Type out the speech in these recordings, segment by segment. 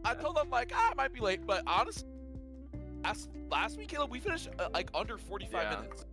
I told them like, I might be late, but honestly, last week, Caleb, we finished like under 45 minutes.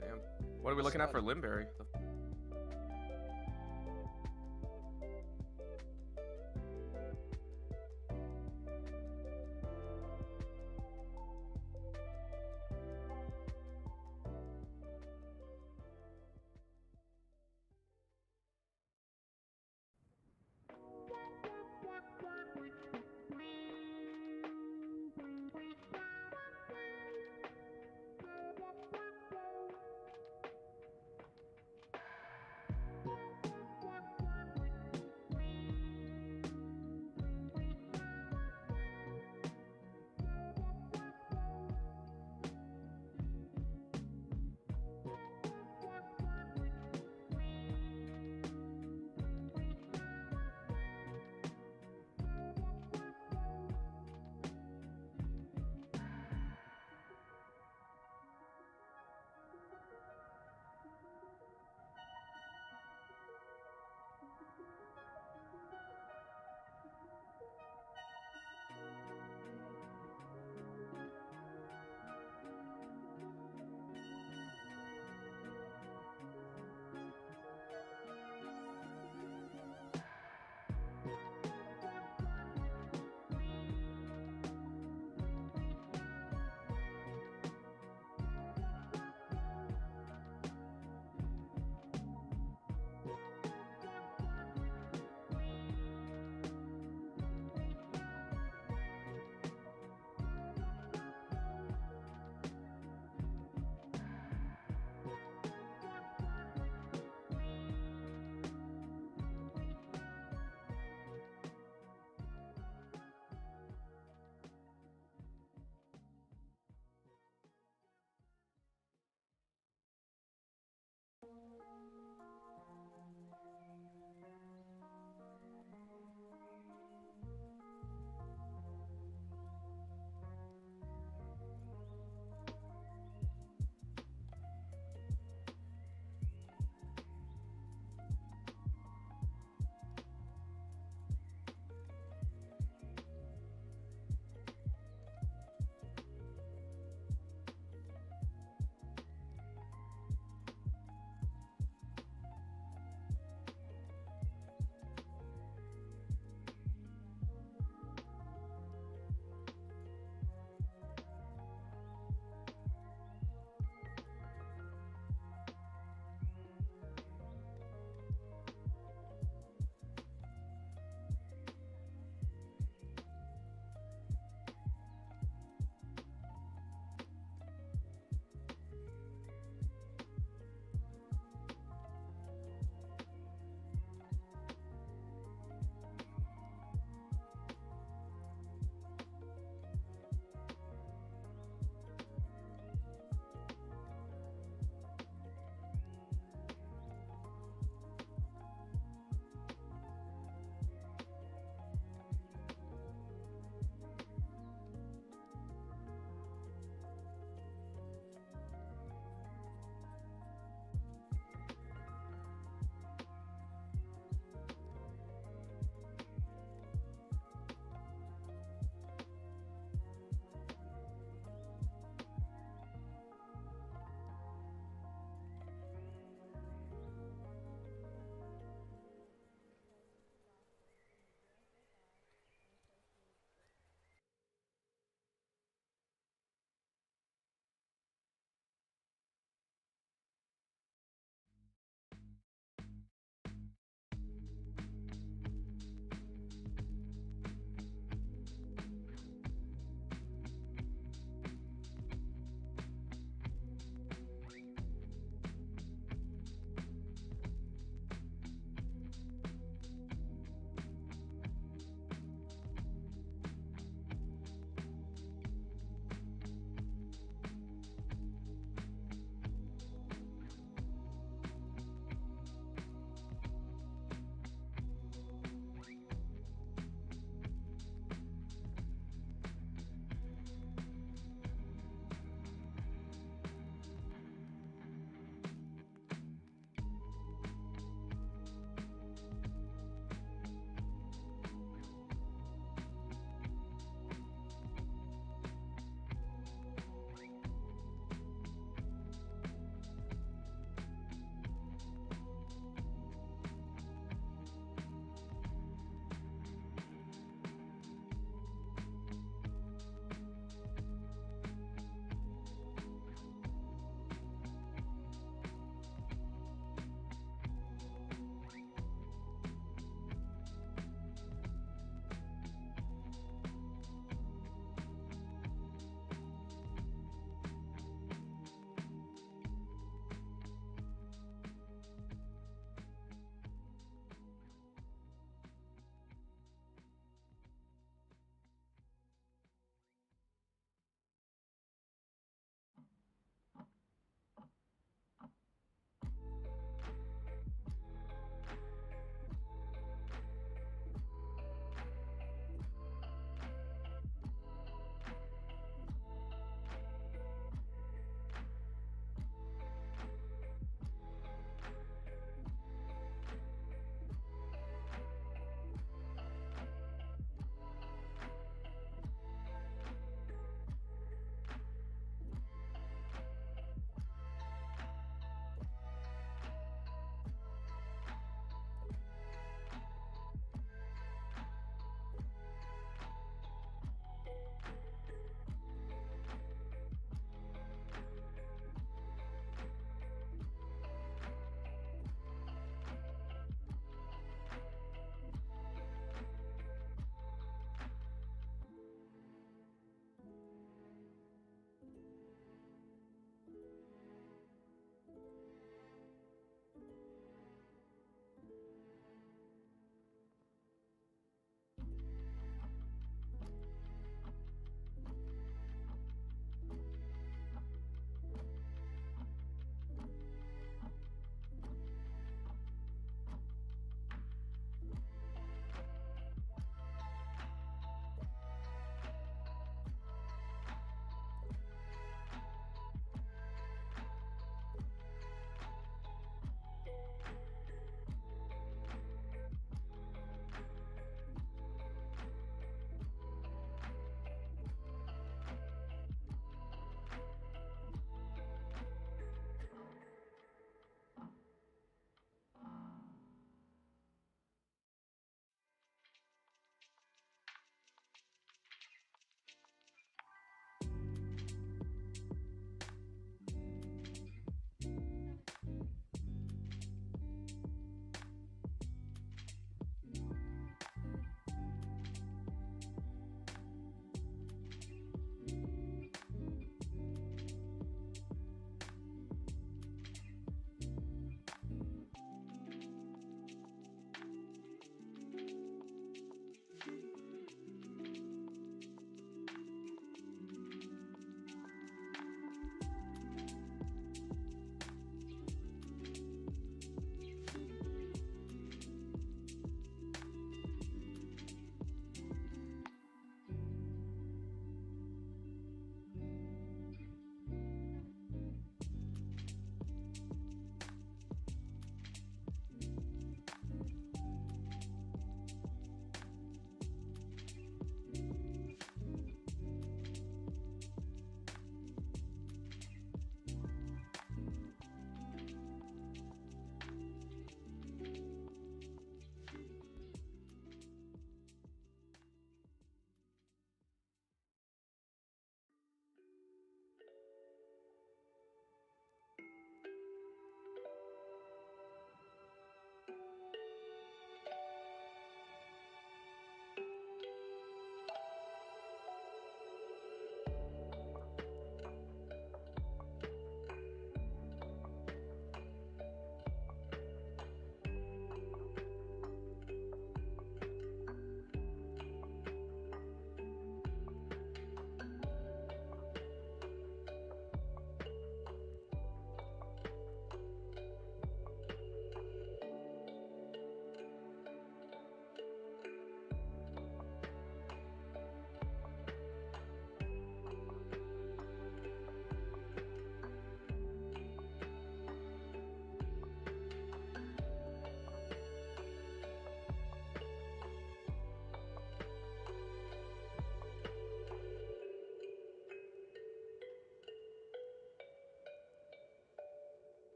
Damn. What are we looking at for Limbberry?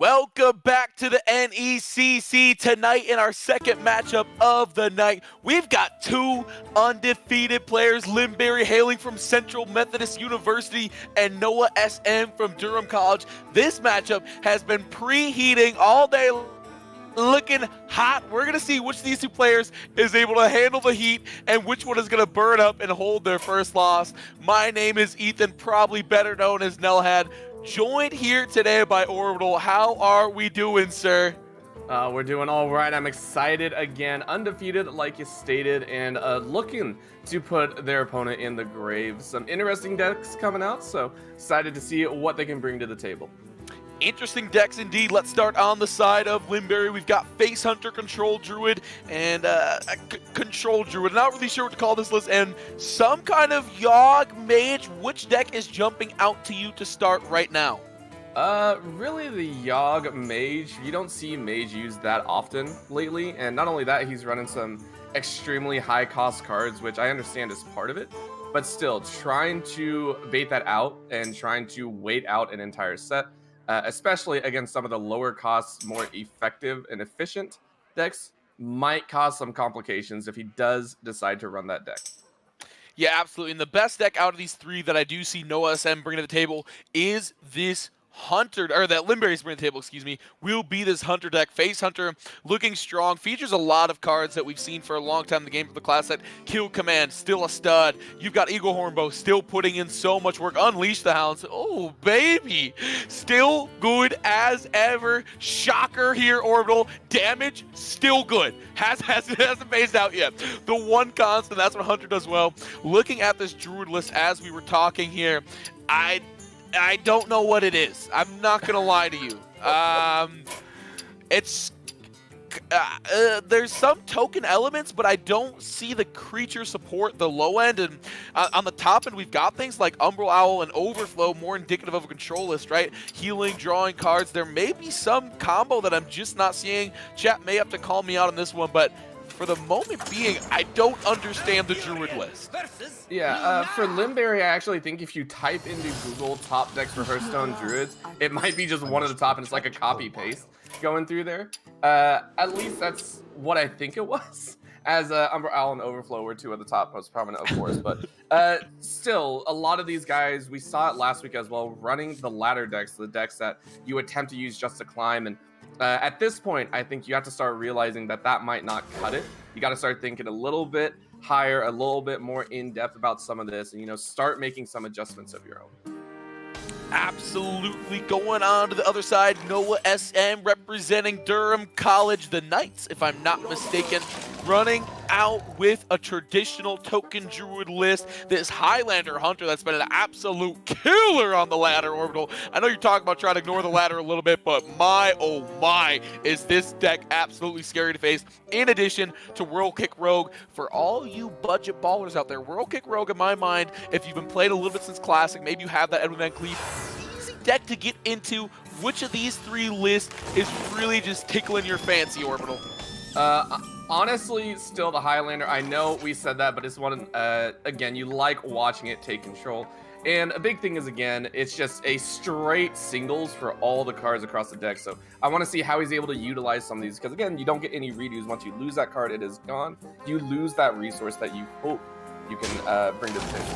Welcome back to the NECC. Tonight in our second matchup of the night, we've got two undefeated players, Limbberry hailing from Central Methodist University and NoahSM from Durham College. This matchup has been preheating all day, looking hot. We're going to see which of these two players is able to handle the heat and which one is going to burn up and hold their first loss. My name is Ethan, probably better known as Nelhad. Joined here today by Orbital. How are we doing, sir? We're doing all right. I'm excited again, undefeated like you stated, and looking to put their opponent in the grave. Some interesting decks coming out, so excited to see what they can bring to the table. Interesting decks indeed. Let's start on the side of Limbberry. We've got Face Hunter, Control Druid, and Control Druid. Not really sure what to call this list. And some kind of Yogg Mage. Which deck is jumping out to you to start right now? Really the Yogg Mage. You don't see Mage used that often lately. And not only that, he's running some extremely high cost cards, which I understand is part of it. But still, trying to bait that out and trying to wait out an entire set, especially against some of the lower costs, more effective and efficient decks, might cause some complications if he does decide to run that deck. Yeah, absolutely. And the best deck out of these three that I do see NoahSM bringing to the table is this Hunter, or that Limbberry's bringing to the table, excuse me, will be this Hunter deck. Face Hunter looking strong, features a lot of cards that we've seen for a long time in the game for the class set. Kill Command, still a stud. You've got Eagle Hornbow, still putting in so much work. Unleash the Hounds, oh baby, still good as ever. Shocker here, Orbital. Damage, still good. Hasn't phased out yet. The one constant, that's what Hunter does well. Looking at this Druid list as we were talking here, I don't know what it is. I'm not gonna lie to you. There's some token elements, but I don't see the creature support the low end. And on the top end, we've got things like Umbral Owl and Overflow, more indicative of a control list, right? Healing, drawing cards. There may be some combo that I'm just not seeing. Chat may have to call me out on this one, but for the moment being, I don't understand the Druid list. Yeah, for Limbberry, I actually think if you type into Google top decks for Hearthstone Druids, it might be just one at the top and it's like a copy-paste going through there. At least that's what I think it was, as Umbral Owl and Overflow were two of the top most prominent, of course. But still, a lot of these guys, we saw it last week as well, running the ladder decks, the decks that you attempt to use just to climb. And at this point, I think you have to start realizing that that might not cut it. You got to start thinking a little bit higher, a little bit more in-depth about some of this, and, you know, start making some adjustments of your own. Absolutely. Going on to the other side, NoahSM representing Durham College, the Knights, if I'm not mistaken, running out with a traditional token Druid list. This Highlander Hunter that's been an absolute killer on the ladder, Orbital. I know you're talking about trying to ignore the ladder a little bit, but my, oh my, is this deck absolutely scary to face. In addition to World Kick Rogue, for all you budget ballers out there, World Kick Rogue, in my mind, if you've been playing a little bit since Classic, maybe you have that Edwin Van Cleef, easy deck to get into. Which of these three lists is really just tickling your fancy, Orbital? Honestly, still the Highlander. I know we said that, but it's one, again, you like watching it take control. And a big thing is, again, it's just a straight singles for all the cards across the deck. So I want to see how he's able to utilize some of these, because, again, you don't get any redos. Once you lose that card, it is gone. You lose that resource that you hope you can bring to the table.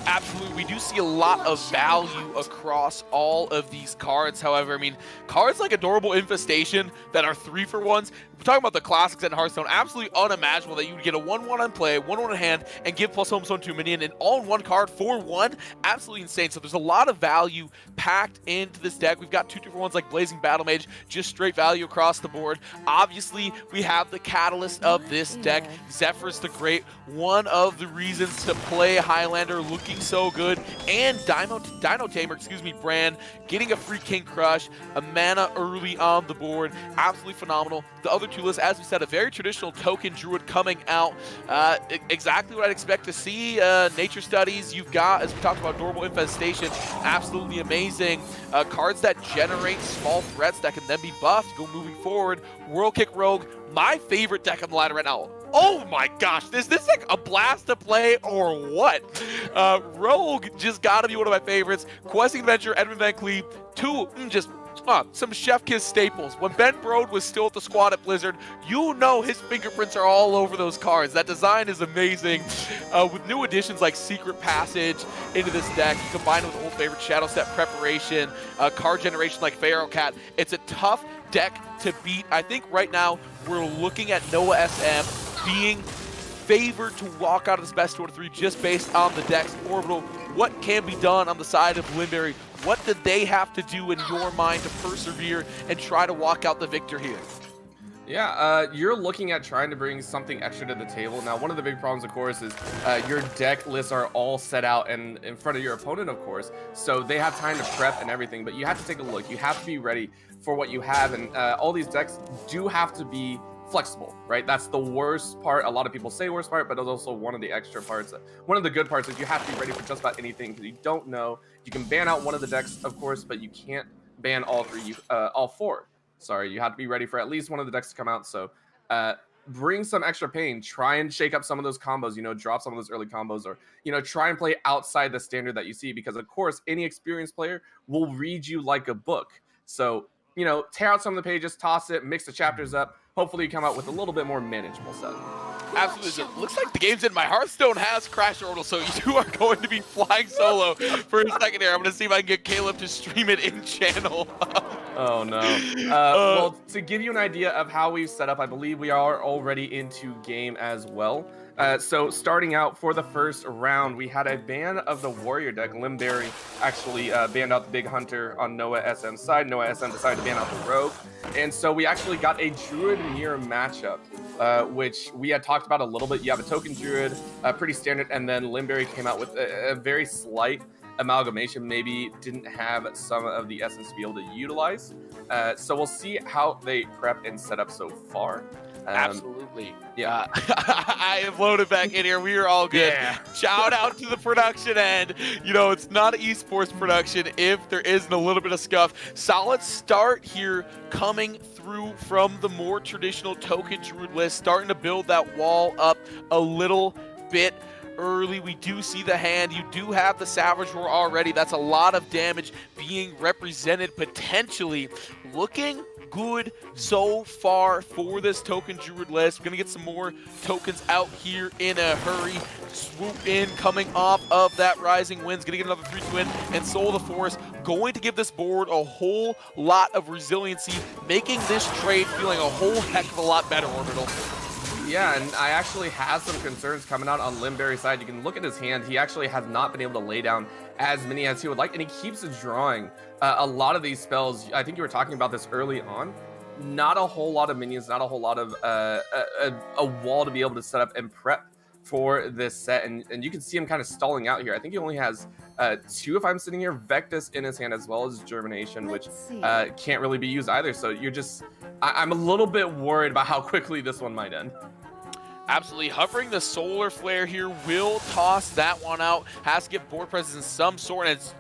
Absolutely, we do see a lot of value across all of these cards. However, I mean, cards like Adorable Infestation that are 3-for-1s, we're talking about the classics in Hearthstone, absolutely unimaginable that you would get a 1-1 on play, 1-1 in hand, and give plus home zone to a minion, and all in one card for one. Absolutely insane. So there's a lot of value packed into this deck. We've got 2-2-for-1s like Blazing Battle Mage, just straight value across the board. Obviously, we have the catalyst of this deck, Zephyrus the Great, one of the reasons to play Highlander, looking so good, and Dino Tamer, Bran, getting a free King Crush, a mana early on the board, absolutely phenomenal. The other two lists, as we said, a very traditional token Druid coming out, exactly what I'd expect to see. Nature Studies, you've got, as we talked about, Adorable Infestation, absolutely amazing. Cards that generate small threats that can then be buffed, go moving forward. World Kick Rogue, my favorite deck on the ladder right now. Oh my gosh, is this like a blast to play or what? Rogue just gotta be one of my favorites. Questing Adventure, Edwin Van Cleef, two just some Chef Kiss staples. When Ben Brode was still at the squad at Blizzard, you know his fingerprints are all over those cards. That design is amazing. With new additions like Secret Passage into this deck, combined with old favorite Shadow Step Preparation, card generation like Pharaoh Cat, it's a tough deck to beat. I think right now we're looking at NoahSM being favored to walk out of this best 2 out of 3 just based on the decks. Orbital, what can be done on the side of Limbberry? What did they have to do in your mind to persevere and try to walk out the victor here? Yeah, you're looking at trying to bring something extra to the table. Now, one of the big problems, of course, is your deck lists are all set out and in front of your opponent, of course. So they have time to prep and everything, but you have to take a look. You have to be ready for what you have, and all these decks do have to be flexible, right? That's the worst part. A lot of people say worst part, but it's also one of the extra parts. One of the good parts is you have to be ready for just about anything because you don't know. You can ban out one of the decks, of course, but you can't ban all four. Sorry, you have to be ready for at least one of the decks to come out. So bring some extra pain. Try and shake up some of those combos, you know, drop some of those early combos, or, you know, try and play outside the standard that you see, because of course, any experienced player will read you like a book. So, you know, tear out some of the pages, toss it, mix the chapters up. Hopefully you come out with a little bit more manageable set. Absolutely. It looks like the game's in. My Hearthstone has crashed Orbital, so you are going to be flying solo for a second here. I'm going to see if I can get Caleb to stream it in channel. Oh, no. Well, to give you an idea of how we've set up, I believe we are already into game as well. So starting out for the first round, we had a ban of the Warrior deck. Limbberry actually banned out the Big Hunter on NoahSM's side. NoahSM decided to ban out the Rogue. And so we actually got a Druid Mirror matchup, which we had talked about a little bit. You have a Token Druid, pretty standard, and then Limbberry came out with a very slight amalgamation, maybe didn't have some of the essence to be able to utilize. So we'll see how they prep and set up so far. Absolutely. Yeah. I am loaded back in here. We are all good. Yeah. Shout out to the production end. You know, it's not an esports production if there isn't a little bit of scuff. Solid start here coming through from the more traditional Token Druid list, starting to build that wall up a little bit early. We do see the hand. You do have the Savage Roar already. That's a lot of damage being represented potentially. Looking good so far for this Token Druid list. We're going to get some more tokens out here in a hurry. Swoop in, coming off of that Rising Winds. Going to get another 3-2 win, and Soul of the Forest going to give this board a whole lot of resiliency, making this trade feeling a whole heck of a lot better, Orbital. Yeah, and I actually have some concerns coming out on Limbberry's side. You can look at his hand. He actually has not been able to lay down as many as he would like, and he keeps drawing a lot of these spells. I think you were talking about this early on. Not a whole lot of minions, not a whole lot of a wall to be able to set up and prep for this set, and you can see him kind of stalling out here. I think he only has 2, if I'm sitting here, Vectus in his hand, as well as Germination, which can't really be used either. So you're just, I'm a little bit worried about how quickly this one might end. Absolutely. Hovering the Solar Flare here will toss that one out. Has to get board presence in some sort, and it's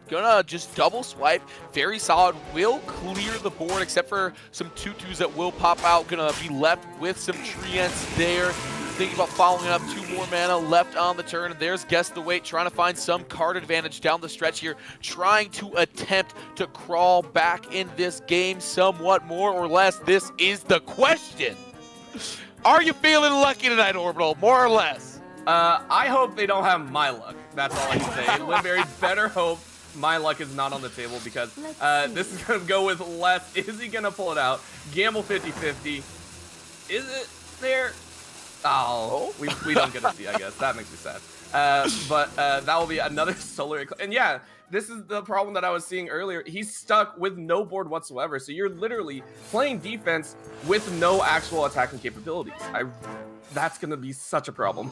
gonna just double swipe. Very solid. Will clear the board, except for some 2/2s that will pop out. Gonna be left with some Treants there. Thinking about following up, 2 more mana left on the turn. There's Guess the Wait, trying to find some card advantage down the stretch here, trying to attempt to crawl back in this game somewhat, more or less. This is the question. Are you feeling lucky tonight, Orbital? More or less? I hope they don't have my luck. That's all I can say. Limbberry better hope my luck is not on the table, because this is going to go with less. Is he going to pull it out? Gamble 50-50. Is it there? Oh, we don't get to see, I guess. That makes me sad. But that will be another Solar Eclipse. And yeah, this is the problem that I was seeing earlier. He's stuck with no board whatsoever. So you're literally playing defense with no actual attacking capabilities. That's going to be such a problem.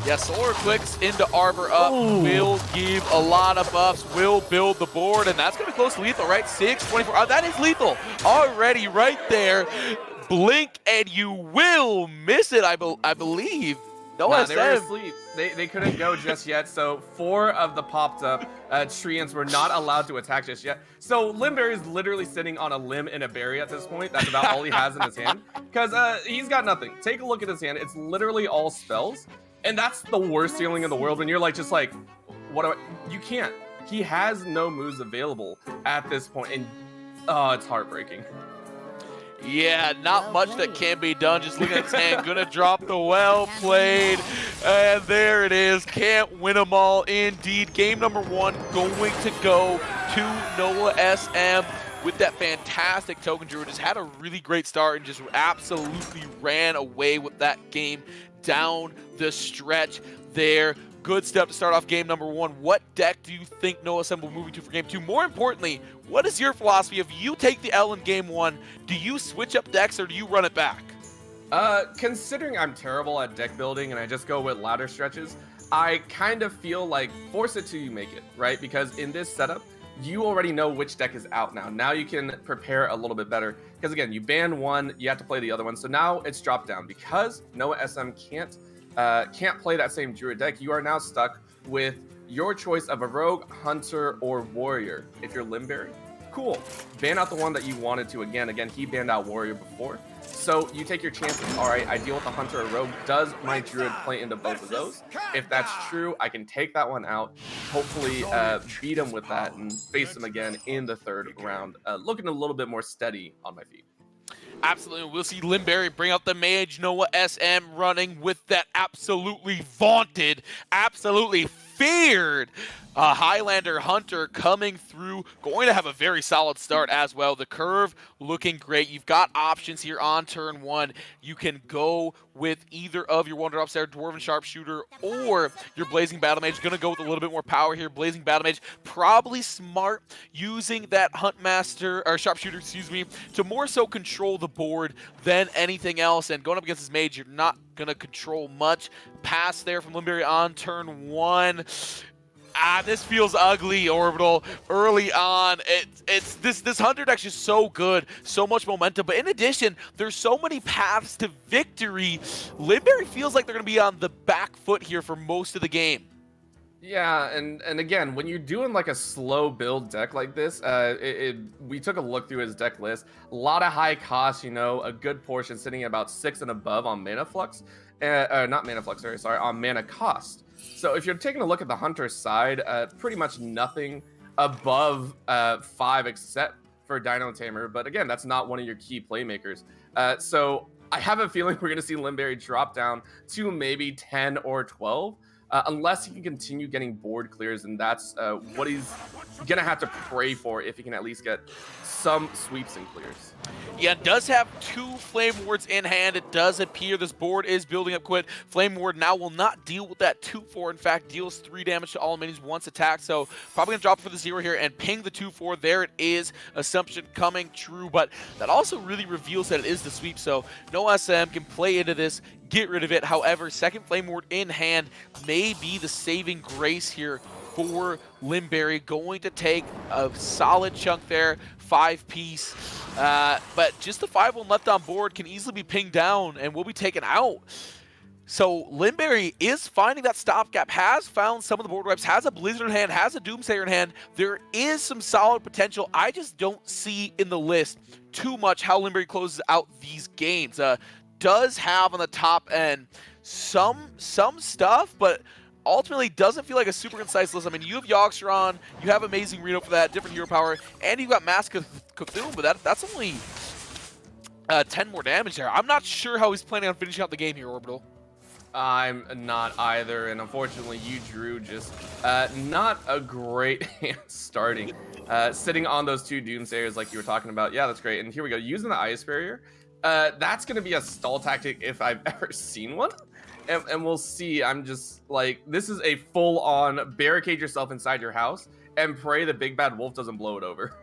Yeah, Solar Eclipse into Arbor up. Ooh. Will give a lot of buffs, will build the board, and that's going to be close to lethal, right? 6-24. That is lethal already right there. Blink and you will miss it, I believe. Nah, they were asleep. They couldn't go just yet, so 4 of the popped up Treants were not allowed to attack just yet. So Limbberry is literally sitting on a limb and a berry at this point. That's about all he has in his hand, because he's got nothing. Take a look at his hand. It's literally all spells, and that's the worst feeling in the world when you're like, just like, what do I, you can't. He has no moves available at this point, and Oh, it's heartbreaking. Yeah, not much that can be done. Just looking at his hand, gonna drop the well played. And there it is. Can't win them all indeed. Game number 1 going to go to NoahSM with that fantastic token druid. Just had a really great start and just absolutely ran away with that game down the stretch there. Good step to start off game number 1. What deck do you think NoahSM will move to for game 2? More importantly, what is your philosophy? If you take the L in game 1, do you switch up decks or do you run it back? Considering I'm terrible at deck building and I just go with ladder stretches, I kind of feel like force it till you make it, right? Because in this setup, you already know which deck is out now. Now you can prepare a little bit better. Because again, you ban one, you have to play the other one. So now it's dropped down. Because NoahSM can't play that same druid deck, you are now stuck with your choice of a rogue, hunter, or warrior. If you're Limbberry, cool. Ban out the one that you wanted to. Again, he banned out warrior before. So you take your chances. All right, I deal with a hunter or rogue. Does my druid play into both of those? If that's true, I can take that one out. Hopefully beat him with that and face him again in the 3rd round. Looking a little bit more steady on my feet. Absolutely. We'll see Limbberry bring out the mage. NoahSM running with that absolutely vaunted, absolutely feared Highlander Hunter coming through. Going to have a very solid start as well. The curve looking great. You've got options here on turn 1. You can go with either of your one-drops there, Dwarven Sharpshooter or your Blazing Battle Mage. Going to go with a little bit more power here. Blazing Battle Mage, probably smart using that Huntmaster, or Sharpshooter, excuse me, to more so control the board than anything else. And going up against this Mage, you're not going to control much. Pass there from Limbberry on turn 1. This feels ugly, Orbital. Early on, this Hunter deck's just so good, so much momentum. But in addition, there's so many paths to victory. Limbberry feels like they're going to be on the back foot here for most of the game. Yeah, and again, when you're doing like a slow build deck like this, we took a look through his deck list. A lot of high costs, you know, a good portion sitting at about 6 and above on mana flux. Not mana flux, sorry, on mana cost. So if you're taking a look at the Hunter side, pretty much nothing above 5 except for Dino Tamer. But again, that's not one of your key playmakers. So I have a feeling we're going to see Limbberry drop down to maybe 10 or 12. Unless he can continue getting board clears, and that's what he's going to have to pray for if he can at least get some sweeps and clears. Yeah, it does have 2 Flame Wards in hand. It does appear this board is building up quick. Flame Ward now will not deal with that 2-4. In fact, deals 3 damage to all minions once attacked. So probably going to drop for the 0 here and ping the 2-4. There it is. Assumption coming true. But that also really reveals that it is the sweep. So NoahSM can play into this, get rid of it. However, second Flame Ward in hand may be the saving grace here for Limbberry. Going to take a solid chunk there. 5-piece. But just the 5-1 left on board can easily be pinged down and will be taken out. So Limbberry is finding that stopgap, has found some of the board wipes, has a Blizzard in hand, has a Doomsayer in hand. There is some solid potential. I just don't see in the list too much how Limbberry closes out these games. Does have on the top end some stuff, but ultimately doesn't feel like a super concise list. I mean, you have Yoxtron, you have Amazing Reno for that, different hero power, and you've got Mask of Cthulhu, but that's only 10 more damage there. I'm not sure how he's planning on finishing out the game here, Orbital. I'm not either, and unfortunately you drew just not a great hand starting. Sitting on those 2 Doomsayers like you were talking about, yeah, that's great. And here we go, using the Ice Barrier. That's going to be a stall tactic if I've ever seen one. And we'll see. I'm just like, this is a full-on barricade yourself inside your house and pray the big bad wolf doesn't blow it over.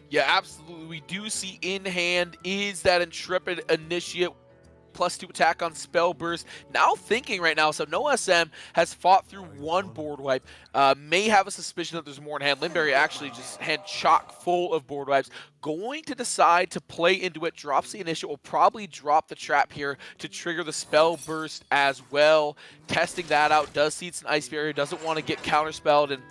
Yeah, absolutely. We do see in hand is that Intrepid Initiate. +2 attack on Spell Burst. Now thinking right now, so NoahSM has fought through 1 board wipe. May have a suspicion that there's more in hand. Limbberry actually just had chock full of board wipes. Going to decide to play into it. Drops the initiate. Will probably drop the trap here to trigger the Spell Burst as well. Testing that out. Does see it's an Ice Barrier. Doesn't want to get counterspelled and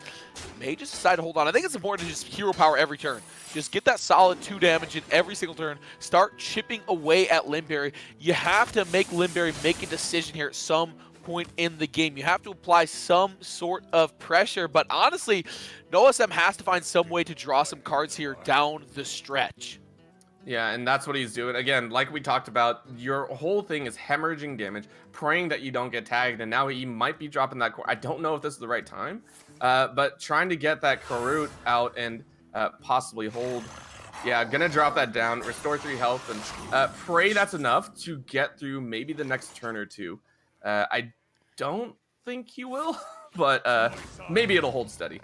may just decide to hold on. I think it's important to just hero power every turn. Just get that solid 2 damage in every single turn. Start chipping away at Limbberry. You have to make Limbberry make a decision here at some point in the game. You have to apply some sort of pressure, but honestly, NoahSM has to find some way to draw some cards here down the stretch. Yeah, and that's what he's doing. Again, like we talked about, your whole thing is hemorrhaging damage, praying that you don't get tagged, and now he might be dropping that core. I don't know if this is the right time, but trying to get that Karut out and possibly hold. Yeah, gonna drop that down, restore 3 health, and pray that's enough to get through maybe the next turn or two. I don't think he will, but maybe it'll hold steady.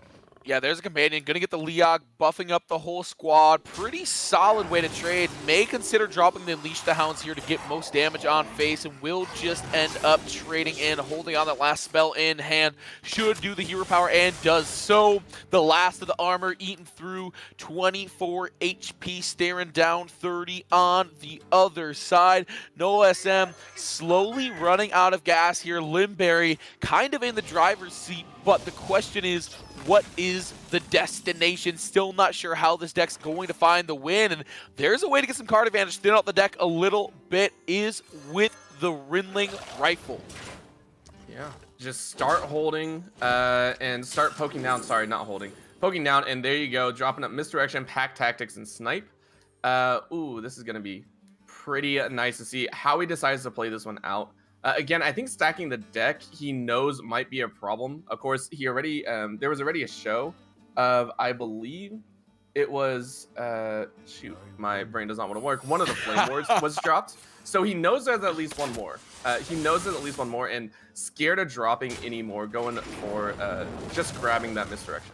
Yeah, there's a companion. Gonna get the Leog, buffing up the whole squad. Pretty solid way to trade. May consider dropping the Unleash the Hounds here to get most damage on face, and will just end up trading in, holding on that last spell in hand. Should do the hero power, and does so. The last of the armor eaten through, 24 HP, staring down 30 on the other side. NoahSM slowly running out of gas here. Limbberry kind of in the driver's seat, but the question is, what is the destination? Still not sure how this deck's going to find the win, and there's a way to get some card advantage, thin out the deck a little bit, is with the Rinling Rifle. Yeah, just start holding and start poking down. Sorry, not holding. Poking down, and there you go, dropping up Misdirection, Pack Tactics, and Snipe. Ooh, this is going to be pretty nice to see how he decides to play this one out. Again, I think stacking the deck he knows might be a problem. Of course, he already there was already a show of, I believe it was shoot, my brain does not want to work. One of the Flame Wars was dropped, so he knows there's at least one more. And scared of dropping any more, going for just grabbing that Misdirection.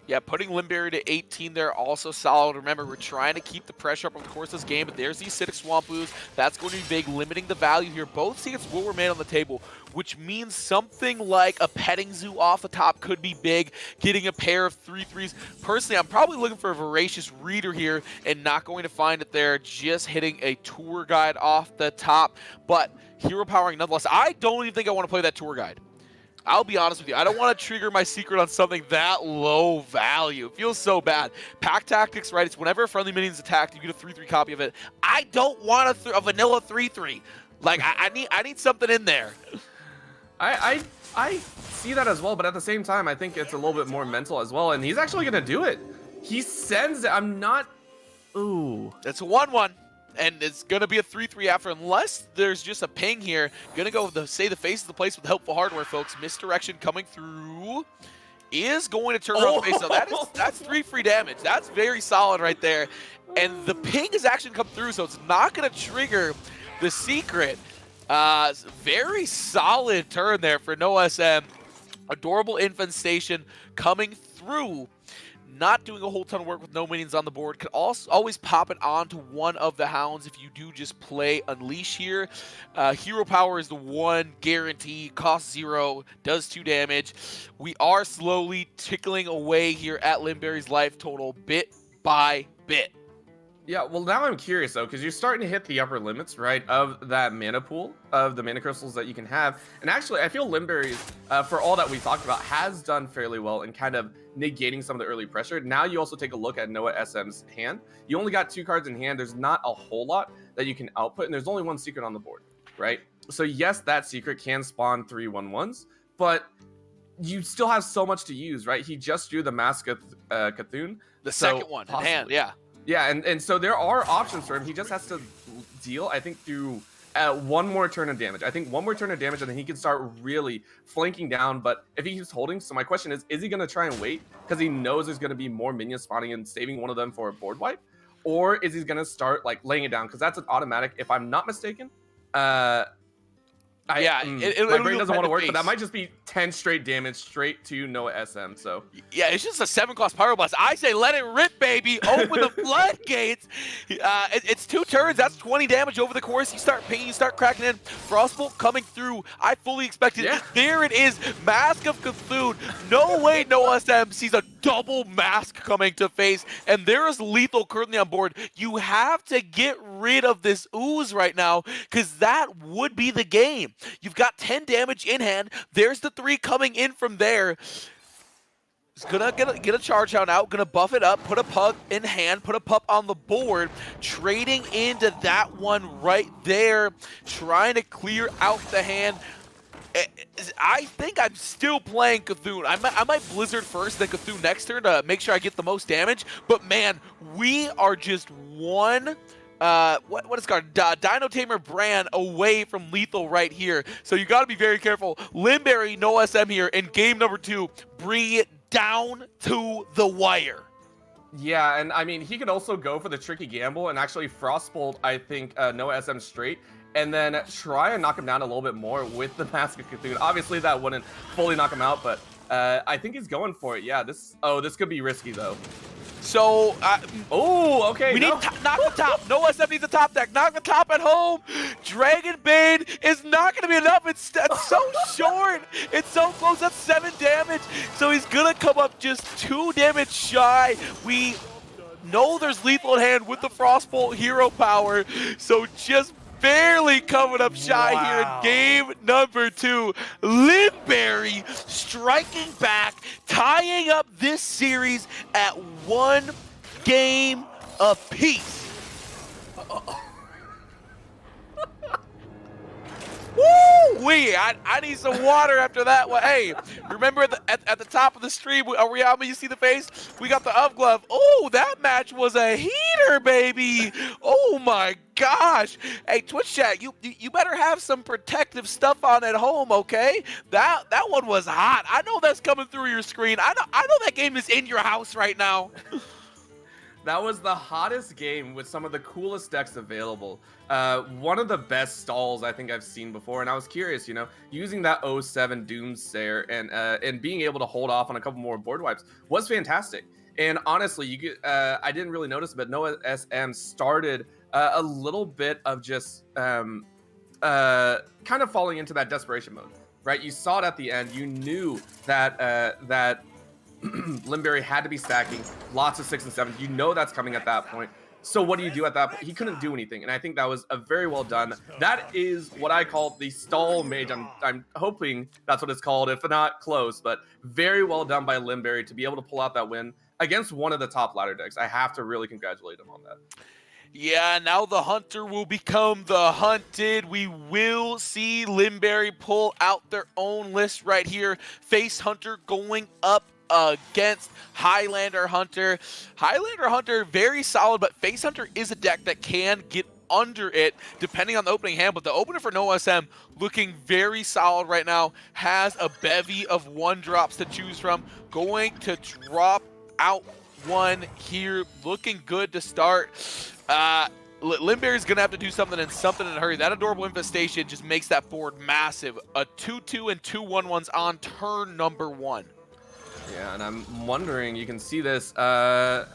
Yeah, putting Limbberry to 18 there, also solid. Remember, we're trying to keep the pressure up over the course of this game, but there's these Acidic Swampoos. That's going to be big, limiting the value here. Both secrets will remain on the table, which means something like a Petting Zoo off the top could be big, getting a pair of 3/3s. Personally, I'm probably looking for a Voracious Reader here and not going to find it there, just hitting a Tour Guide off the top, but hero powering nonetheless. I don't even think I want to play that Tour Guide. I'll be honest with you. I don't want to trigger my secret on something that low value. It feels so bad. Pack Tactics, right? It's whenever a friendly minion's attacked, you get a 3/3 copy of it. I don't want a vanilla 3/3. Like, I need something in there. I see that as well, but at the same time, I think it's a little bit more mental as well, and he's actually going to do it. He sends it. I'm not... Ooh. It's a 1/1. And it's going to be a 3/3 after, unless there's just a ping here. Going to go with the face of the place with helpful hardware, folks. Misdirection coming through is going to turn around the face. So that's 3 free damage. That's very solid right there. And the ping is actually come through, so it's not going to trigger the secret. Very solid turn there for NoahSM. Adorable Infestation coming through. Not doing a whole ton of work with no minions on the board. Can also always pop it onto one of the Hounds if you do just play Unleash here. Hero Power is the one guarantee. Costs 0, does 2 damage. We are slowly tickling away here at Limbberry's life total bit by bit. Yeah, well, now I'm curious, though, because you're starting to hit the upper limits, right, of that mana pool, of the mana crystals that you can have. And actually, I feel Limbberry's, for all that we talked about, has done fairly well in kind of negating some of the early pressure. Now you also take a look at NoahSM's hand. You only got 2 cards in hand. There's not a whole lot that you can output, and there's only 1 secret on the board, right? So yes, that secret can spawn 3/1/1s, but you still have so much to use, right? He just drew the Mask of Cthulhu. The second one in hand, yeah. Yeah, and so there are options for him. He just has to deal, I think, through 1 more turn of damage. I think 1 more turn of damage, and then he can start really flanking down. But if he keeps holding, so my question is he going to try and wait because he knows there's going to be more minions spawning and saving one of them for a board wipe? Or is he going to start, like, laying it down? Because that's an automatic, if I'm not mistaken. My brain doesn't want to work, but that might just be 10 straight damage straight to NoahSM. So yeah, it's just a 7-cost Pyro Blast. I say let it rip, baby. Open the floodgates. It's 2 turns. That's 20 damage over the course. You start pinging, you start cracking in. Frostbolt coming through. I fully expected it. There it is. Mask of Cthulhu. No way NoahSM sees a double mask coming to face, and there is lethal currently on board. You have to get rid of this ooze right now, because that would be the game. You've got 10 damage in hand. There's the 3 coming in from there. He's gonna get a Charge Hound out, gonna buff it up, put a Pug in hand, put a Pup on the board, trading into that one right there, trying to clear out the hand. I think I'm still playing Cthulhu. I might Blizzard first, then Cthulhu next turn to make sure I get the most damage. But man, we are just one what is it called? Dino Tamer brand away from lethal right here. So you got to be very careful. Limbberry, NoahSM here in game number 2, bringing it down to the wire. Yeah, and I mean, he could also go for the tricky gamble and actually Frostbolt, I think, NoahSM straight, and then try and knock him down a little bit more with the Mask of Cthulhu. Obviously, that wouldn't fully knock him out, but I think he's going for it. Yeah, this could be risky, though. So, oh, okay. We need to knock the top. NoahSM needs a top deck. Knock the top at home. Dragonbane is not going to be enough. It's so short. It's so close. That's 7 damage. So he's going to come up just 2 damage shy. We know there's lethal at hand with the Frostbolt hero power. So just barely coming up shy here in game number 2. Limbberry striking back, tying up this series at 1 game apiece. Woo-wee! I need some water after that one. Hey, remember at the top of the stream, Ariama, you see the face? We got the up glove. Oh, that match was a heater, baby. Oh my gosh. Hey, Twitch chat, you better have some protective stuff on at home, okay? That one was hot. I know that's coming through your screen. I know that game is in your house right now. That was the hottest game with some of the coolest decks available. One of the best stalls I think I've seen before, and I was curious, you know, using that 07 Doomsayer and being able to hold off on a couple more board wipes was fantastic. And honestly, I didn't really notice, but NoahSM started a little bit of just kind of falling into that desperation mode, right? You saw it at the end. You knew that Limbberry had to be stacking lots of 6 and 7. You know that's coming at that point. So what do you do at that point? He couldn't do anything, and I think that was a very well done. That is what I call the stall mage. I'm hoping that's what it's called, if not close, but very well done by Limbberry to be able to pull out that win against one of the top ladder decks. I have to really congratulate him on that. Yeah, now the hunter will become the hunted. We will see Limbberry pull out their own list right here. Face Hunter going up against Highlander Hunter. Highlander Hunter, very solid, but Face Hunter is a deck that can get under it depending on the opening hand, but the opener for NoahSM looking very solid right now, has a bevy of 1-drops to choose from, going to drop out one here, looking good to start. Limbberry's gonna have to do something in a hurry. That Adorable Infestation just makes that board massive. A 2/2 and 2 1/1s on turn number 1. Yeah, and I'm wondering, you can see this, that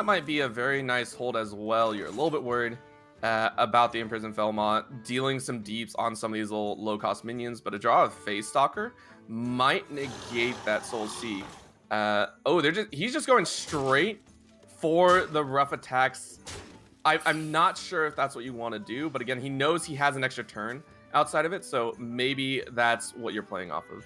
might be a very nice hold as well. You're a little bit worried about the Imprisoned Felmont dealing some deeps on some of these little low-cost minions, but a draw of Face Stalker might negate that Soul Sea. He's just going straight for the rough attacks. I'm not sure if that's what you want to do, but again, he knows he has an extra turn outside of it, so maybe that's what you're playing off of.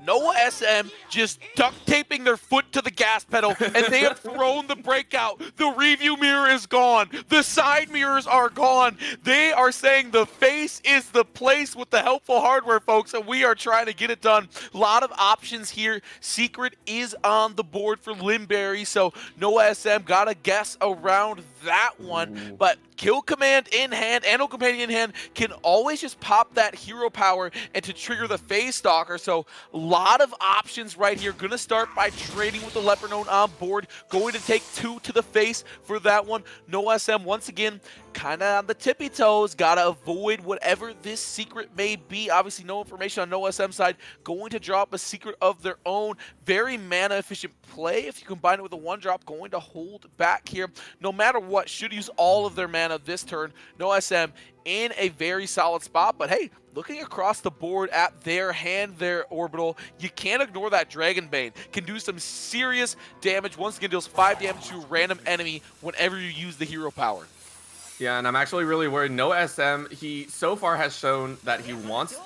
NoahSM just duct taping their foot to the gas pedal, and they have thrown the breakout. The review mirror is gone. The side mirrors are gone. They are saying the face is the place with the helpful hardware, folks, and we are trying to get it done. A lot of options here. Secret is on the board for Limbberry, so NoahSM got to guess around that one. But Kill Command in hand, Animal Companion in hand, can always just pop that hero power and to trigger the Phase Stalker. So a lot of options right here. Gonna start by trading with the Leper Known on board. Going to take 2 to the face for that one. NoahSM once again kind of on the tippy toes. Gotta avoid whatever this secret may be. Obviously no information on NoahSM side. Going to drop a secret of their own. Very mana efficient play. If you combine it with a 1-drop, going to hold back here. No matter what, should use all of their mana this turn. NoahSM in a very solid spot, but hey, looking across the board at their hand, their orbital, you can't ignore that Dragonbane. Can do some serious damage. Once again, deals 5 damage to a random enemy whenever you use the hero power. Yeah, and I'm actually really worried. NoahSM, he so far has shown that he wants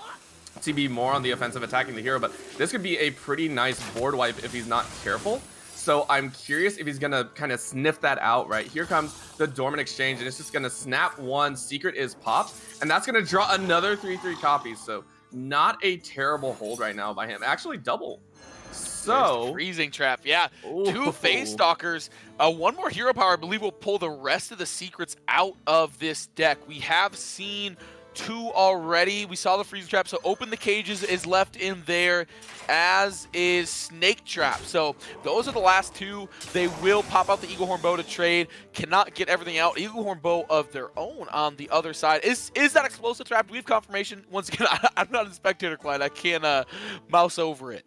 to be more on the offensive attacking the hero, but this could be a pretty nice board wipe if he's not careful. So I'm curious if he's gonna kind of sniff that out, right? Here comes the Dormant Exchange, and it's just gonna snap one, Secret is popped, and that's gonna draw another 3/3 copies. So not a terrible hold right now by him. Actually, double. There's So the freezing trap, yeah. Ooh. 2 Phase Stalkers. One more Hero Power, I believe, will pull the rest of the secrets out of this deck. We have seen 2 already. We saw the freezing trap, so Open the Cages is left in there, as is Snake Trap. So those are the last 2. They will pop out the Eagle Horn Bow to trade. Cannot get everything out. Eagle Horn Bow of their own on the other side. Is that explosive trap? Do we have confirmation? Once again, I'm not a spectator client. I can't mouse over it.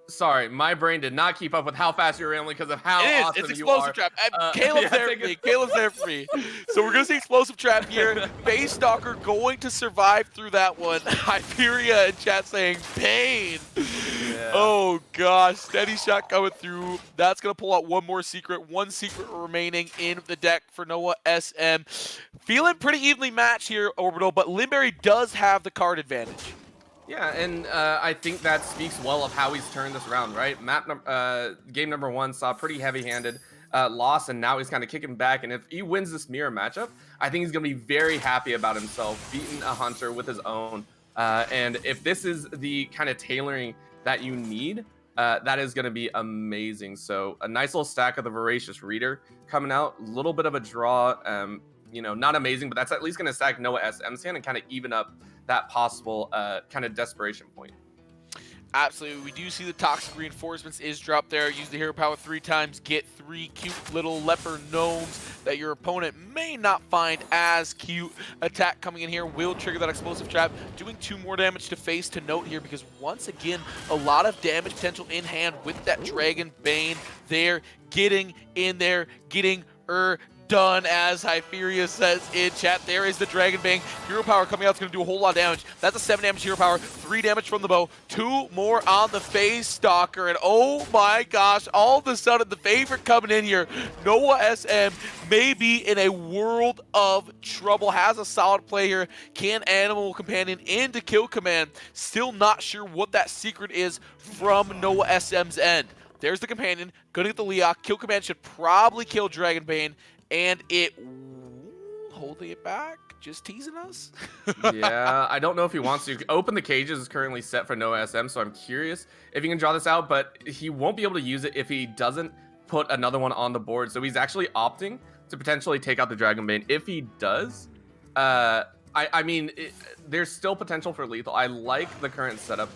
Sorry, my brain did not keep up with how fast you're rambling because of how awesome It's you are. explosive trap. Caleb's there for me. Caleb's there for me. So we're gonna see explosive trap here. Phase Stalker going to survive through that one. Hyperia in chat saying pain. Yeah. Oh gosh, steady shot coming through. That's gonna pull out one more secret. 1 secret remaining in the deck for NoahSM. Feeling pretty evenly matched here, Orbital, but Limbberry does have the card advantage. Yeah, and I think that speaks well of how he's turned this around, right? Game number 1 saw pretty heavy-handed loss, and now he's kind of kicking back. And if he wins this mirror matchup, I think he's going to be very happy about himself, beating a hunter with his own. And if this is the kind of tailoring that you need, that is going to be amazing. So a nice little stack of the Voracious Reader coming out, a little bit of a draw. You know, not amazing, but that's at least going to stack NoahSM's hand and kind of even up that possible kind of desperation point. Absolutely. We do see the Toxic Reinforcements is dropped there. Use the Hero Power 3 times. Get 3 cute little leper gnomes that your opponent may not find as cute. Attack coming in here will trigger that explosive trap. Doing 2 more damage to face to note here because once again, a lot of damage potential in hand with that Dragon Bane there. Getting in there, getting done, as Hyperia says in chat. There is the Dragon Bane. Hero Power coming out is going to do a whole lot of damage. That's a 7 damage Hero Power, 3 damage from the bow, 2 more on the Phase Stalker, and oh my gosh, all of a sudden the favorite coming in here, NoahSM may be in a world of trouble. Has a solid play here. Can Animal Companion into Kill Command. Still not sure what that secret is from NoahSM's end. There's the Companion, gonna get the Leok. Kill Command should probably kill Dragon Bane. And it holding it back, just teasing us. Yeah, I don't know if he wants to. Open the Cages is currently set for NoahSM, so I'm curious if he can draw this out, but he won't be able to use it if he doesn't put another one on the board. So he's actually opting to potentially take out the Dragon Bane. If he does, I mean, there's still potential for lethal. I like the current setup.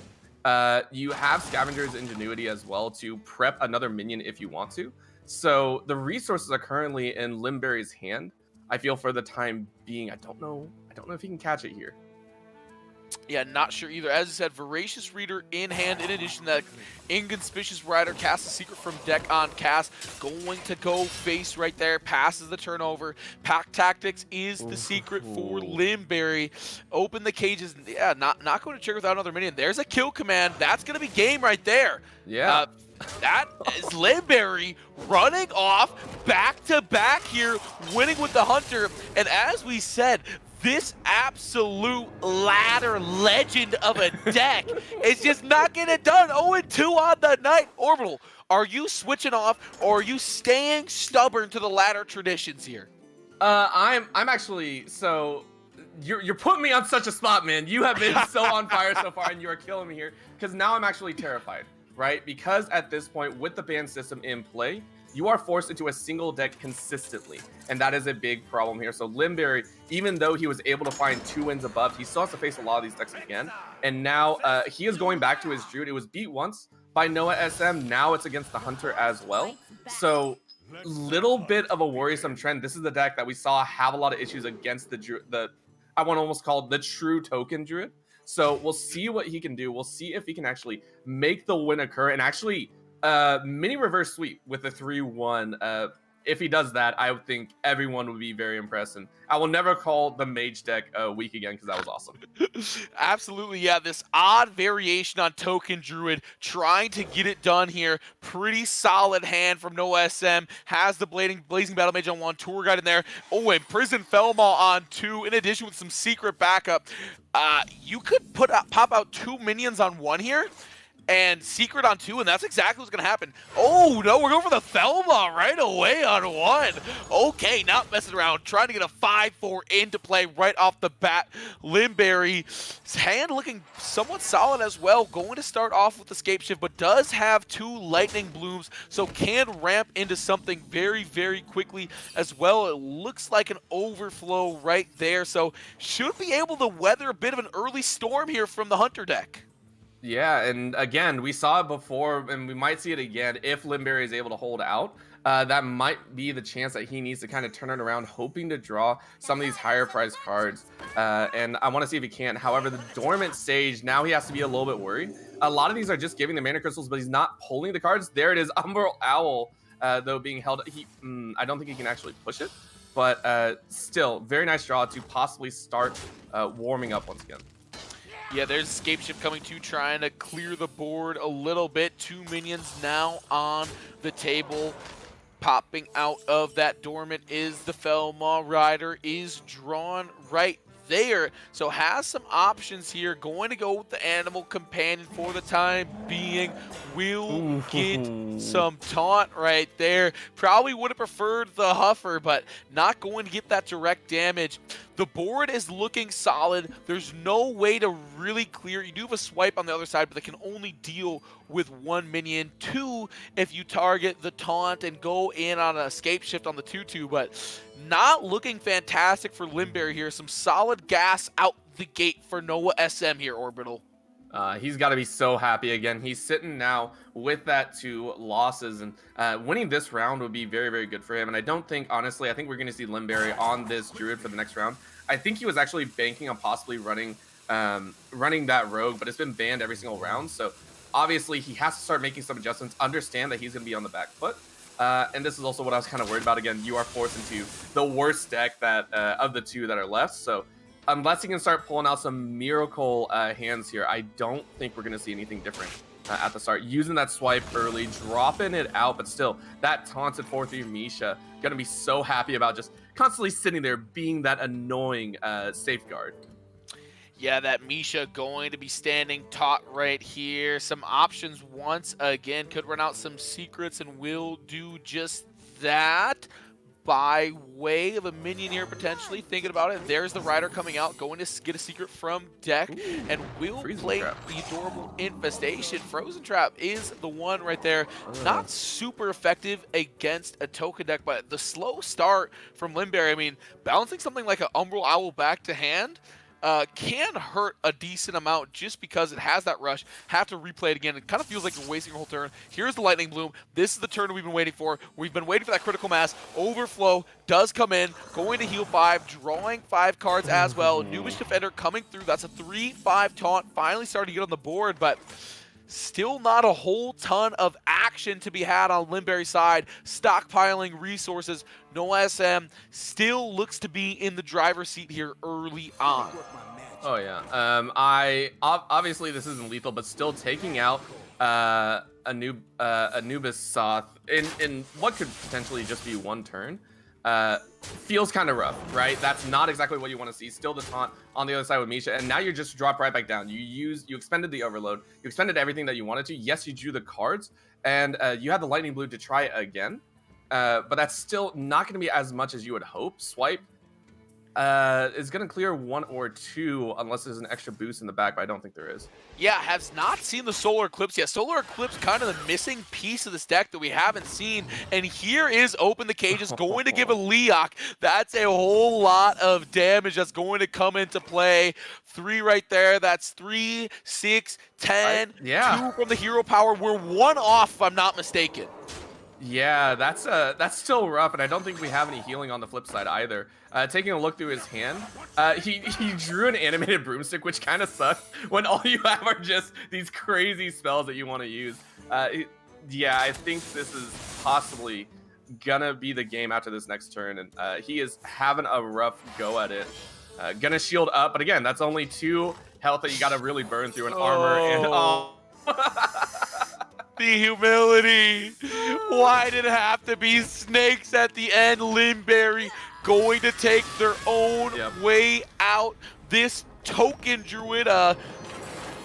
You have Scavenger's Ingenuity as well to prep another minion if you want to. So the resources are currently in Limbberry's hand. I feel for the time being, I don't know if he can catch it here. Yeah, not sure either. As I said, Voracious Reader in hand. In addition to that, Inconspicuous Rider casts a secret from deck on cast. Going to go face right there. Passes the turnover. Pack Tactics is the secret for Limbberry. Open the Cages. Yeah, not going to trigger without another minion. There's a Kill Command. That's going to be game right there. Yeah. That is Limbberry running off back-to-back here, winning with the Hunter. And as we said, this absolute ladder legend of a deck is just not getting it done. 0-2 on the night. Orbital, are you switching off or are you staying stubborn to the ladder traditions here? I'm actually, so you're putting me on such a spot, man. You have been so on fire so far and you are killing me here because now I'm actually terrified. Right? Because at this point, with the ban system in play, you are forced into a single deck consistently. And that is a big problem here. So Limbberry, even though he was able to find 2 wins above, he still has to face a lot of these decks again. And now he is going back to his Druid. It was beat once by NoahSM. Now it's against the Hunter as well. So little bit of a worrisome trend. This is the deck that we saw have a lot of issues against the I want to almost call it the true token Druid. So we'll see what he can do. We'll see if he can actually make the win occur and actually mini reverse sweep with the 3-1. If he does that, I would think everyone would be very impressed. And I will never call the Mage deck weak again because that was awesome. Absolutely, yeah. This odd variation on Token Druid, trying to get it done here. Pretty solid hand from NoahSM. Has the Blazing Battle Mage on 1, Tour Guide in there. Oh, and Prison Felmaw on 2, in addition with some secret backup. You could pop out 2 minions on 1 here. and Secret on 2, and that's exactly what's going to happen. Oh, no, we're going for the Thelma right away on 1. Okay, not messing around, trying to get a 5-4 into play right off the bat. Limbberry's hand looking somewhat solid as well, going to start off with Escape Shift, but does have 2 Lightning Blooms, so can ramp into something very, very quickly as well. It looks like an overflow right there, so should be able to weather a bit of an early storm here from the Hunter deck. Yeah, and again, we saw it before, and we might see it again if Limbberry is able to hold out. That might be the chance that he needs to kind of turn it around, hoping to draw some of these higher priced cards. And I want to see if he can. However, the Dormant Sage, now he has to be a little bit worried. A lot of these are just giving the mana crystals, but he's not pulling the cards. There it is, Umbral Owl, though, being held. I don't think he can actually push it, but still, very nice draw to possibly start warming up once again. Yeah, there's Escape Shift coming to, trying to clear the board a little bit. 2 minions now on the table. Popping out of that Dormant is the Felmaw Rider, is drawn right there. So has some options here. Going to go with the Animal Companion for the time being. Will get some taunt right there. Probably would have preferred the Huffer, but not going to get that direct damage. The board is looking solid. There's no way to really clear. You do have a swipe on the other side, but they can only deal with 1 minion. 2 if you target the taunt and go in on an Escape Shift on the 2/2, but not looking fantastic for Limbberry here. Some solid gas out the gate for NoahSM here, Orbital. He's got to be so happy again. He's sitting now with that 2 losses, and winning this round would be very, very good for him. And I don't think, honestly, I think we're going to see Limbberry on this Druid for the next round. I think he was actually banking on possibly running that Rogue, but it's been banned every single round. So obviously he has to start making some adjustments, understand that he's going to be on the back foot. And this is also what I was kind of worried about. Again, you are forced into the worst deck that of the 2 that are left. So unless he can start pulling out some miracle hands here, I don't think we're going to see anything different at the start. Using that swipe early, dropping it out, but still, that taunted 4/3 Misha, going to be so happy about just constantly sitting there being that annoying safeguard. Yeah, that Misha going to be standing taut right here. Some options once again. Could run out some secrets and will do just that. By way of a minion here, potentially. Thinking about it, there's the Rider coming out, going to get a secret from deck, and will play the Adorable Infestation. Frozen Trap is the one right there. Not super effective against a token deck, but the slow start from Limbberry, I mean, balancing something like an Umbral Owl back to hand can hurt a decent amount just because it has that rush. Have to replay it again. It kind of feels like you're wasting your whole turn. Here's the Lightning Bloom. This is the turn we've been waiting for. We've been waiting for that critical mass. Overflow does come in. Going to heal 5. Drawing 5 cards as well. Noobish Defender coming through. That's a 3/5 taunt. Finally starting to get on the board, but still not a whole ton of action to be had on Limbberry's side. Stockpiling resources. NoahSM still looks to be in the driver's seat here early on. Oh yeah. Obviously this isn't lethal, but still taking out Anubis Soth in what could potentially just be 1 turn. Feels kind of rough, right? That's not exactly what you want to see. Still the taunt on the other side with Misha, and now you're just dropped right back down. You expended the overload, you expended everything that you wanted to. Yes, you drew the cards, and you had the Lightning Blue to try again, but that's still not going to be as much as you would hope. Swipe is going to clear 1 or 2 unless there's an extra boost in the back, but I don't think there is. Yeah, has not seen the Solar Eclipse yet. Solar Eclipse kind of the missing piece of this deck that we haven't seen. And here is Open the Cages, going to give a Leok. That's a whole lot of damage that's going to come into play. 3 right there. That's 3, 6, 10. 2 from the hero power. We're 1 off, if I'm not mistaken. Yeah, that's still rough, and I don't think we have any healing on the flip side either. Taking a look through his hand, he drew an animated broomstick, which kind of sucks when all you have are just these crazy spells that you want to use. Yeah, I think this is possibly gonna be the game after this next turn, and he is having a rough go at it. Gonna shield up, but again, that's only 2 health that you gotta really burn through an armor, and The humility. Why did it have to be snakes at the end? Limbberry going to take their own way out. This token druid,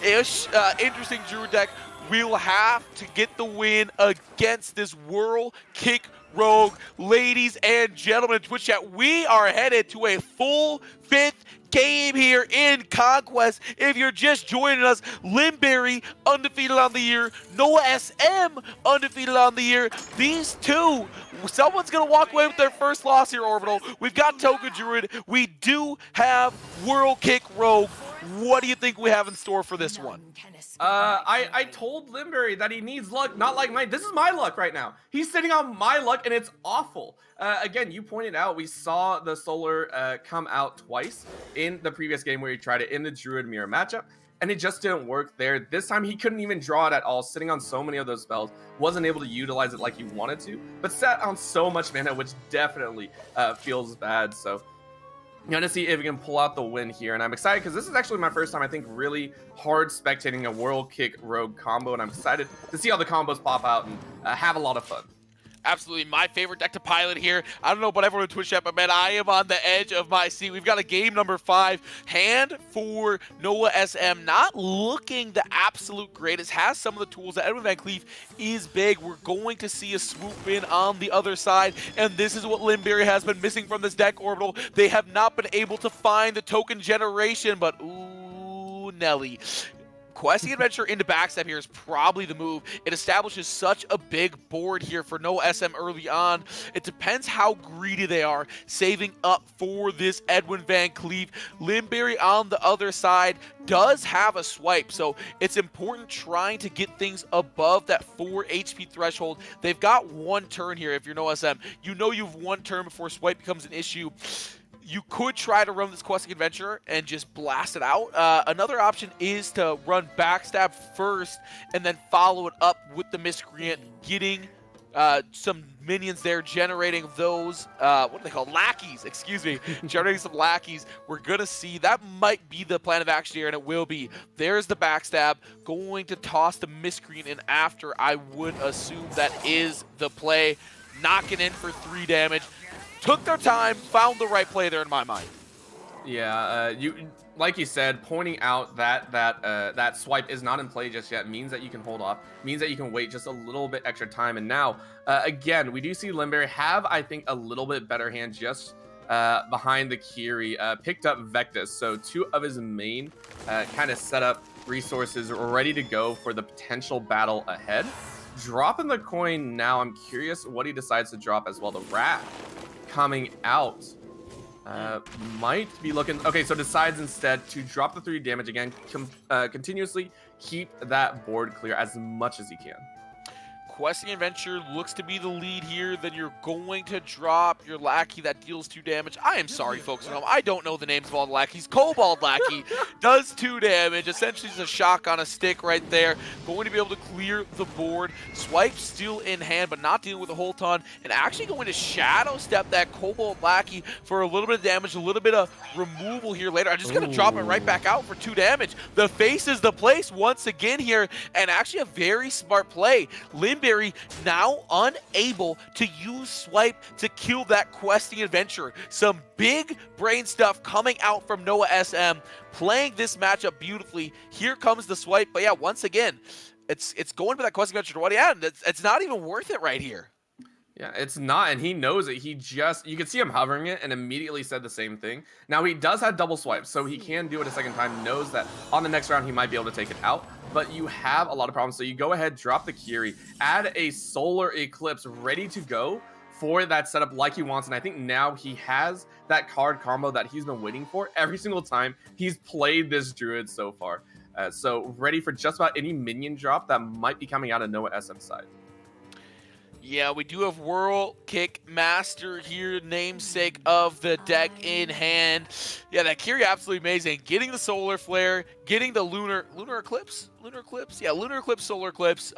interesting druid deck. we'll have to get the win against this World Kick Rogue. Ladies and gentlemen, Twitch chat, we are headed to a full 5th game here in Conquest. If you're just joining us, Limbberry undefeated on the year, NoahSM undefeated on the year. These two, someone's gonna walk away with their first loss here, Orbital. We've got Token Druid. We do have World Kick Rogue. What do you think we have in store for this one? I told Limbberry that he needs luck, not like mine. This is my luck right now. He's sitting on my luck, and it's awful. Again, you pointed out we saw the Solar come out twice in the previous game where he tried it in the Druid Mirror matchup, and it just didn't work there. This time, he couldn't even draw it at all, sitting on so many of those spells, wasn't able to utilize it like he wanted to, but sat on so much mana, which definitely feels bad. So I'm going to see if we can pull out the win here, and I'm excited because this is actually my first time, I think, really hard spectating a World Kick Rogue combo, and I'm excited to see how the combos pop out and have a lot of fun. Absolutely my favorite deck to pilot here. I don't know about everyone in Twitch chat, but man, I am on the edge of my seat. We've got a game number 5. Hand for NoahSM. Not looking the absolute greatest. Has some of the tools that Edwin Van Cleef is big. We're going to see a swoop in on the other side. And this is what Limbberry has been missing from this deck, Orbital. They have not been able to find the token generation, but ooh, Nelly. Questing Adventure into backstab here is probably the move. It establishes such a big board here for NoahSM early on. It depends how greedy they are, saving up for this Edwin Van Cleef. Limbberry on the other side does have a swipe, so it's important trying to get things above that 4 HP threshold. They've got one turn here if you're NoahSM. You know you've one turn before swipe becomes an issue. You could try to run this Questing Adventure and just blast it out. Another option is to run Backstab first and then follow it up with the Miscreant, getting some minions there, generating those, what are they called? Lackeys, excuse me. Generating some lackeys. We're going to see. That might be the plan of action here, and it will be. There's the Backstab. Going to toss the Miscreant in after. I would assume that is the play. Knocking in for 3 damage. Took their time, found the right play there in my mind. Yeah, like you said, pointing out that that swipe is not in play just yet means that you can hold off, means that you can wait just a little bit extra time. And now, again, we do see Limbberry have, I think, a little bit better hand just behind the Kiri. Picked up Vectus, so 2 of his main kind of setup resources ready to go for the potential battle ahead. Dropping the coin now, I'm curious what he decides to drop as well. The Rat coming out might be looking okay, so decides instead to drop the 3 damage again, continuously keep that board clear as much as he can. Questing Adventure looks to be the lead here. Then you're going to drop your Lackey that deals 2 damage. I am sorry, folks at home. I don't know the names of all the Lackeys. Cobalt Lackey does 2 damage. Essentially, it's a shock on a stick right there. Going to be able to clear the board. Swipe still in hand, but not dealing with a whole ton. And actually going to Shadow Step that Cobalt Lackey for a little bit of damage, a little bit of removal here later. I'm just going to drop it right back out for 2 damage. The face is the place once again here, and actually a very smart play. Limbberry now unable to use swipe to kill that Questing Adventure. Some big brain stuff coming out from NoahSM, playing this matchup beautifully. Here comes the swipe, but yeah, once again, it's going for that Questing Adventure to what he had. It's not even worth it right here. Yeah, it's not, and he knows it. He just, you can see him hovering it and immediately said the same thing. Now, he does have double swipes, so he can do it a second time, knows that on the next round he might be able to take it out, but you have a lot of problems. So you go ahead, drop the Kiri, add a Solar Eclipse ready to go for that setup like he wants, and I think now he has that card combo that he's been waiting for every single time he's played this Druid so far. So ready for just about any minion drop that might be coming out of NoahSM's side. Yeah, we do have World Kick Master here, namesake of the deck in hand. Yeah, that Kiri absolutely amazing. Getting the Solar Flare, getting the Lunar Eclipse? Yeah, Lunar Eclipse, Solar Eclipse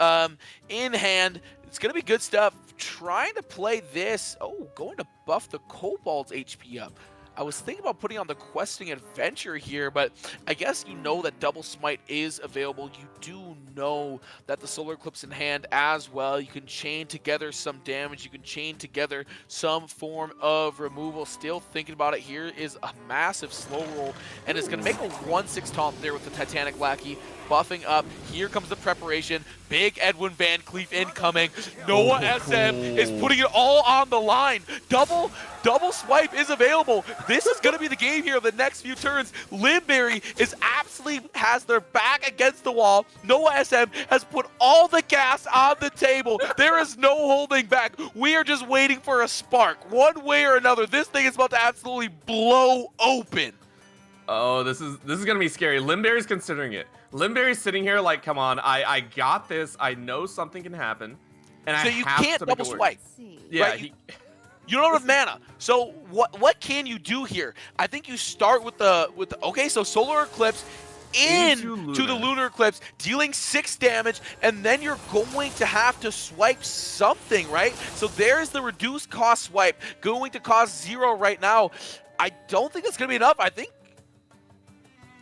in hand. It's going to be good stuff. Trying to play this. Oh, going to buff the Cobalt's HP up. I was thinking about putting on the Questing Adventure here, but I guess you know that Double Smite is available. You do know that the Solar Eclipse in hand as well. You can chain together some damage. You can chain together some form of removal. Still thinking about it, here is a massive slow roll, and it's going to make a 1/6 taunt there with the Titanic Lackey buffing up. Here comes the preparation. Big Edwin Van Cleef incoming. NoahSM is putting it all on the line. Double swipe is available. This is going to be the game here the next few turns. Limbberry is absolutely has their back against the wall. NoahSM has put all the gas on the table. There is no holding back. We are just waiting for a spark. One way or another, this thing is about to absolutely blow open. Oh, this is gonna be scary. Limbberry's considering it. Limbberry's sitting here like, come on, I got this. I know something can happen, and so I you have can't to make double it work. swipe. Yeah, right? You don't have mana. So what can you do here? I think you start with the okay. So Solar Eclipse into the Lunar Eclipse, dealing 6 damage, and then you're going to have to swipe something, right? So there's the reduced cost swipe, going to cost 0 right now. I don't think that's gonna be enough. I think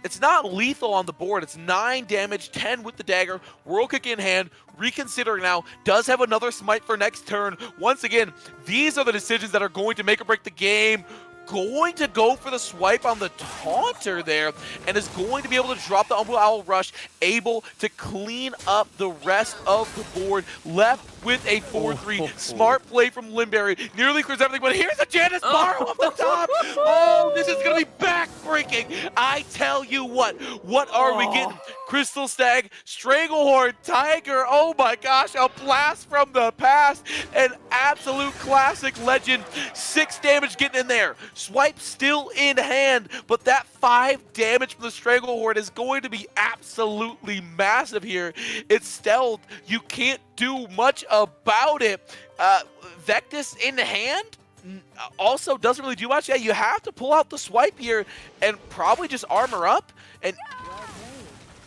it's not lethal on the board. It's 9 damage, 10 with the dagger, World Kick in hand, reconsidering now, does have another smite for next turn. Once again, these are the decisions that are going to make or break the game. Going to go for the swipe on the taunter there, and is going to be able to drop the Umbral Owl Rush, able to clean up the rest of the board, left with a 4-3. Smart play from Limbberry, nearly clears everything, but here's a Janus Borrow off the top. Oh, this is going to be back-breaking. I tell you what are we getting? Crystal Stag, Stranglehorn, Tiger, oh my gosh, a blast from the past, an absolute classic legend. 6 damage getting in there. Swipe still in hand, but that 5 damage from the Stranglehorn is going to be absolutely massive here. It's stealth. You can't do much about it. Vectus in hand also doesn't really do much. Yeah, you have to pull out the swipe here and probably just armor up. And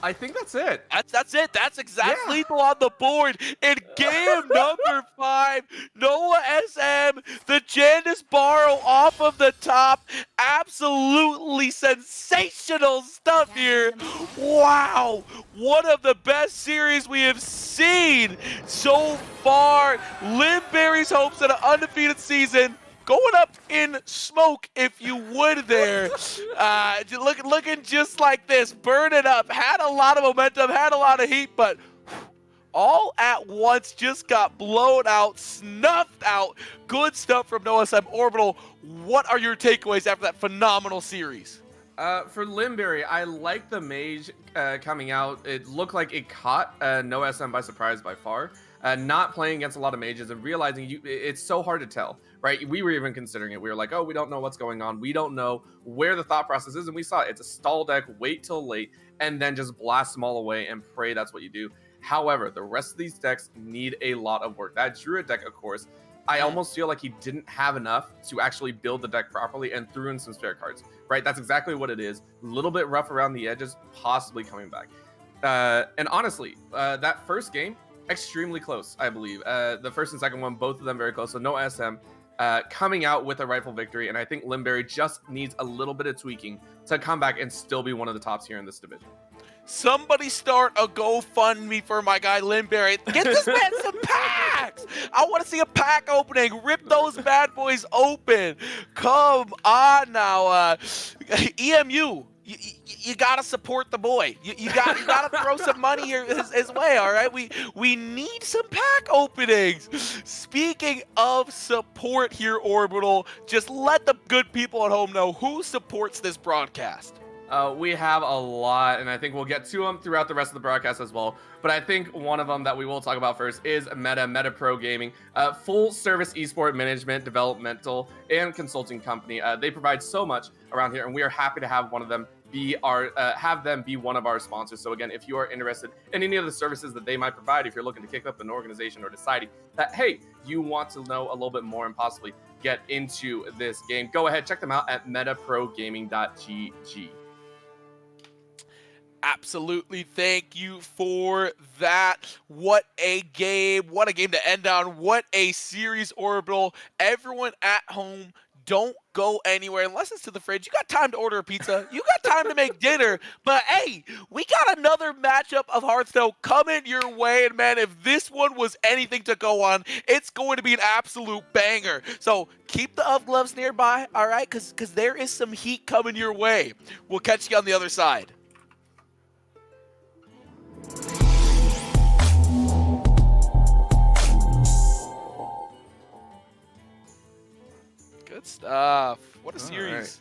I think that's it. That's it. That's exactly lethal on the board. In game number 5, NoahSM, the Janus Borrow off of the top. Absolutely sensational stuff here. Wow. One of the best series we have seen so far. Limbberry's hopes at an undefeated season going up in smoke, if you would there. Looking just like this, burning up, had a lot of momentum, had a lot of heat, but all at once just got blown out, snuffed out. Good stuff from NoahSM Orbital. What are your takeaways after that phenomenal series? For Limbberry, I like the mage coming out. It looked like it caught NoahSM by surprise by far. Not playing against a lot of mages and realizing it's so hard to tell, right? We were even considering it. We were like, oh, we don't know what's going on. We don't know where the thought process is. And we saw it. It's a stall deck, wait till late, and then just blast them all away and pray that's what you do. However, the rest of these decks need a lot of work. That Druid deck, of course, I almost feel like he didn't have enough to actually build the deck properly and threw in some spare cards, right? That's exactly what it is. A little bit rough around the edges, possibly coming back. And honestly, that first game, extremely close, I believe. The first and second one, both of them very close. So NoahSM coming out with a rightful victory, and I think Limbberry just needs a little bit of tweaking to come back and still be one of the tops here in this division. Somebody start a GoFundMe for my guy Limbberry. Get this man some packs. I want to see a pack opening. Rip those bad boys open. Come on now, EMU. You gotta support the boy. You gotta throw some money here his way. All right, we need some pack openings. Speaking of support here, Orbital, just let the good people at home know who supports this broadcast. We have a lot, and I think we'll get to them throughout the rest of the broadcast as well. But I think one of them that we will talk about first is Meta Pro Gaming, full service esport management, developmental, and consulting company. They provide so much around here, and we are happy to have one of them be one of our sponsors. So again, if you are interested in any of the services that they might provide, if you're looking to kick up an organization or deciding that, hey, you want to know a little bit more and possibly get into this game, go ahead, check them out at metaprogaming.gg. Absolutely. Thank you for that. What a game. What a game to end on. What a series, Orbital. Everyone at home, don't go anywhere unless it's to the fridge. You got time to order a pizza. You got time to make dinner. But hey, we got another matchup of Hearthstone coming your way. And man, if this one was anything to go on, it's going to be an absolute banger. So keep the UV gloves nearby, all right? Because there is some heat coming your way. We'll catch you on the other side. stuff. What a All series. right.